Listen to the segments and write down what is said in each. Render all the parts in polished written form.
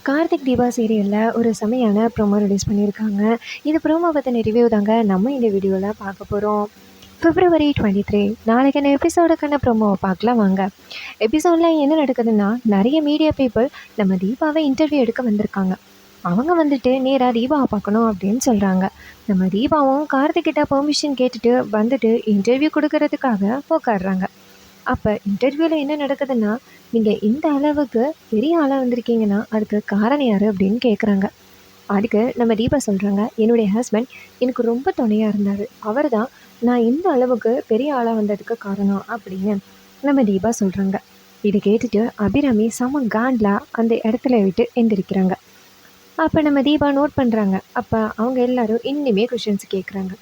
கார்த்திக் தீபா சீரியலில் ஒரு செமையான ப்ரோமோ ரிலீஸ் பண்ணியிருக்காங்க. இந்த ப்ரோமோ பற்றின ரிவ்யூ தாங்க நம்ம இந்த வீடியோவில் பார்க்க போகிறோம். February 23 நாளைக்கான எபிசோடுக்கான ப்ரோமோவை பார்க்கலாம் வாங்க. எபிசோடில் என்ன நடக்குதுன்னா, நிறைய மீடியா பீப்புள் நம்ம தீபாவை இன்டர்வியூ எடுக்க வந்திருக்காங்க. அவங்க வந்துட்டு நேராக தீபாவை பார்க்கணும் அப்படின்னு சொல்கிறாங்க. நம்ம தீபாவும் கார்த்திக்கிட்ட பெர்மிஷன் கேட்டுட்டு வந்துட்டு இன்டர்வியூ கொடுக்கறதுக்காக உட்காடுறாங்க. அப்போ இன்டர்வியூவில் என்ன நடக்குதுன்னா, நீங்கள் இந்த அளவுக்கு பெரிய ஆளாக வந்திருக்கீங்கன்னா அதுக்கு காரணம் யார் அப்படின்னு கேட்குறாங்க. அதுக்கு நம்ம தீபா சொல்கிறாங்க, என்னுடைய ஹஸ்பண்ட் எனக்கு ரொம்ப துணையாக இருந்தார், அவர் தான் நான் இந்த அளவுக்கு பெரிய ஆளாக வந்ததுக்கு காரணம் அப்படின்னு நம்ம தீபா சொல்கிறாங்க. இதை கேட்டுட்டு அபிராமி செம காண்ட்லா அந்த இடத்துல விட்டு எந்திரிக்கிறாங்க. அப்போ நம்ம தீபா நோட் பண்ணுறாங்க. அப்போ அவங்க எல்லாரும் இன்னுமே கொஷின்ஸ் கேட்குறாங்க.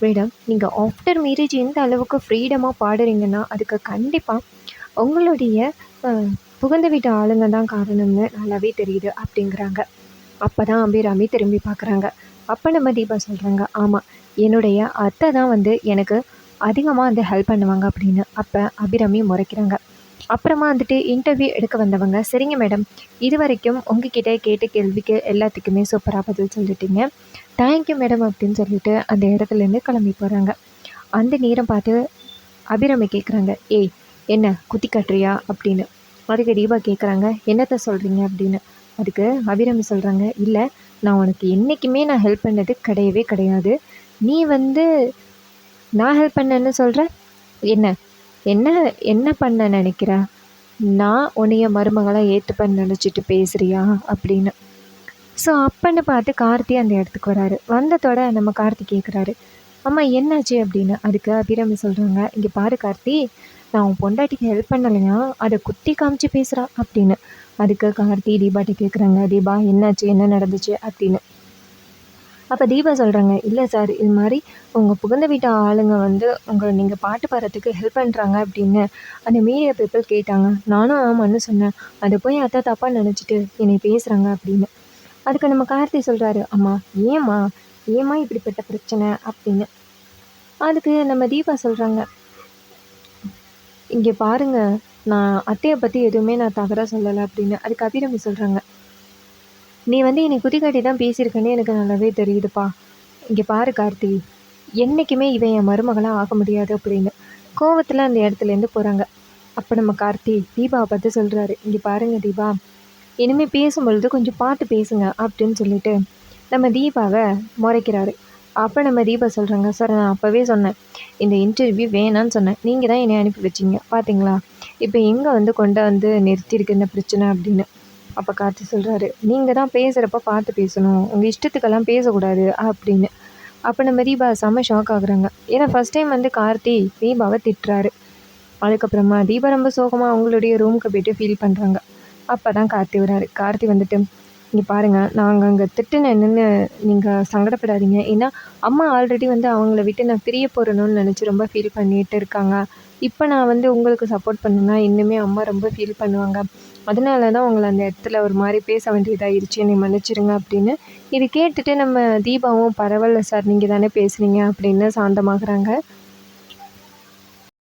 மேடம், நீங்கள் ஆஃப்டர் மேரேஜ் எந்த அளவுக்கு ஃப்ரீடமாக பாடுறீங்கன்னா அதுக்கு கண்டிப்பாக உங்களுடைய புகுந்த வீட்டு ஆளுங்க தான் காரணம்னு நல்லாவே தெரியுது அப்படிங்கிறாங்க. அப்போ தான் அபிராமி திரும்பி பார்க்குறாங்க. அப்போ நம்ம தீபா சொல்கிறாங்க, ஆமாம், என்னுடைய அத்தை தான் வந்து எனக்கு அதிகமாக வந்து ஹெல்ப் பண்ணுவாங்க அப்படின்னு. அப்போ அபிராமி முறைக்கிறாங்க. அப்புறமா வந்துட்டு இன்டர்வியூ எடுக்க வந்தவங்க, சரிங்க மேடம், இது வரைக்கும் உங்ககிட்ட கேட்ட கேள்விக்கு எல்லாத்துக்குமே சூப்பராக பதில் சொல்லிட்டீங்க, தேங்க்யூ மேடம் அப்படின்னு சொல்லிட்டு அந்த இடத்துலேருந்து கிளம்பி போகிறாங்க. அந்த நேரம் பார்த்து அபிராமி கேட்குறாங்க, ஏய் என்ன குத்தி கட்டுறியா அப்படின்னு. அதுக்கு தீபா கேட்குறாங்க, என்னத்தை சொல்கிறீங்க அப்படின்னு. அதுக்கு அபிராமி சொல்கிறாங்க, இல்லை, நான் உனக்கு என்றைக்குமே நான் ஹெல்ப் பண்ணது கிடையவே கிடையாது. நீ வந்து நான் ஹெல்ப் பண்ணேன்னு சொல்கிற, என்ன என்ன என்ன பண்ண நினைக்கிற, நான் உன்னைய மருமகளாக ஏற்றுப்பேன்னு நினச்சிட்டு பேசுகிறியா அப்படின்னு. ஸோ அப்பன்னு பார்த்து கார்த்தி அந்த இடத்துக்கு வராரு. வந்ததோட நம்ம கார்த்தி கேட்குறாரு, அம்மா என்னாச்சு அப்படின்னு. அதுக்கு அபிராமி சொல்கிறாங்க, இங்கே பாரு கார்த்தி, நான் உன் பொண்டாட்டிக்கு ஹெல்ப் பண்ணலைன்னா அதை குத்தி காமிச்சு பேசுகிறா அப்படின்னு. அதுக்கு கார்த்தி தீபாட்ட கேட்குறாங்க, தீபா என்னாச்சு, என்ன நடந்துச்சு அப்படின்னு. அப்போ தீபா சொல்கிறாங்க, இல்லை சார், இது மாதிரி உங்கள் புகுந்த வீட்டு ஆளுங்க வந்து உங்களை நீங்கள் பாட்டு பாடுறதுக்கு ஹெல்ப் பண்ணுறாங்க அப்படின்னு அந்த மீடியா பீப்புள் கேட்டாங்க. நானும் ஆமான்னு சொன்னேன். அதை போய் அத்தை தப்பாக நினச்சிட்டு என்னை பேசுகிறாங்க அப்படின்னு. அதுக்கு நம்ம கார்த்தி சொல்கிறாரு, அம்மா ஏம்மா ஏம்மா இப்படிப்பட்ட பிரச்சனை அப்படின்னு. அதுக்கு நம்ம தீபா சொல்கிறாங்க, இங்கே பாருங்க, நான் அத்தையை பற்றி எதுவுமே நான் தவறாக சொல்லலை அப்படின்னு. அதுக்கு அபிராமி சொல்கிறாங்க, நீ வந்து என்னை குதி காட்டி தான் பேசியிருக்கேன்னு எனக்கு நல்லாவே தெரியுதுப்பா. இங்கே பாரு கார்த்தி, என்றைக்குமே இவன் என் மருமகளாக ஆக முடியாது அப்படின்னு கோவத்தில் அந்த இடத்துலேருந்து போகிறாங்க. அப்போ நம்ம கார்த்தி தீபாவை பார்த்து சொல்கிறாரு, இங்கே பாருங்க தீபா, இனிமேல் பேசும்பொழுது கொஞ்சம் பார்த்து பேசுங்க அப்படின்னு சொல்லிட்டு நம்ம தீபாவை முறைக்கிறாரு. அப்போ நம்ம தீபா சொல்கிறாங்க, சார், நான் அப்போவே சொன்னேன், இந்த இன்டர்வியூ வேணான்னு சொன்னேன், நீங்கள் தான் என்னை அனுப்பி வச்சிங்க, பார்த்தீங்களா இப்போ எங்கே வந்து கொண்டு வந்து நிறுத்தியிருக்கு இந்த பிரச்சனை அப்படின்னு. அப்போ கார்த்தி சொல்கிறாரு, நீங்கள் தான் பேசுகிறப்ப பார்த்து பேசணும், உங்கள் இஷ்டத்துக்கெல்லாம் பேசக்கூடாது அப்படின்னு. அப்போ நம்ம தீபா செம்ம ஷாக் ஆகுறாங்க. ஏன்னா ஃபஸ்ட் டைம் வந்து கார்த்தி தீபாவை திட்டுறாரு. அதுக்கப்புறமா தீபா ரொம்ப சோகமாக அவங்களுடைய ரூமுக்கு போய்ட்டு ஃபீல் பண்ணுறாங்க. அப்போ தான் கார்த்தி வராரு. கார்த்தி வந்துட்டு, இங்கே பாருங்கள், நாங்கள் அங்கே திட்டுன்னு என்னென்னு நீங்கள் சங்கடப்படாதீங்க, ஏன்னா அம்மா ஆல்ரெடி வந்து அவங்கள விட்டு நான் பிரிய போகிறணும்னு நினச்சி ரொம்ப ஃபீல் பண்ணிகிட்டு இருக்காங்க. இப்போ நான் வந்து உங்களுக்கு சப்போர்ட் பண்ணுன்னா இன்னுமே அம்மா ரொம்ப ஃபீல் பண்ணுவாங்க, அதனால தான் உங்களை அந்த இடத்துல ஒரு மாதிரி பேச வேண்டியதாகிருச்சு, என்னை மன்னிச்சிருங்க அப்படின்னு. இது கேட்டுட்டு நம்ம தீபாவும், பரவாயில்ல சார், நீங்கள் தானே பேசுகிறீங்க அப்படின்னு சாந்தமாகறாங்க.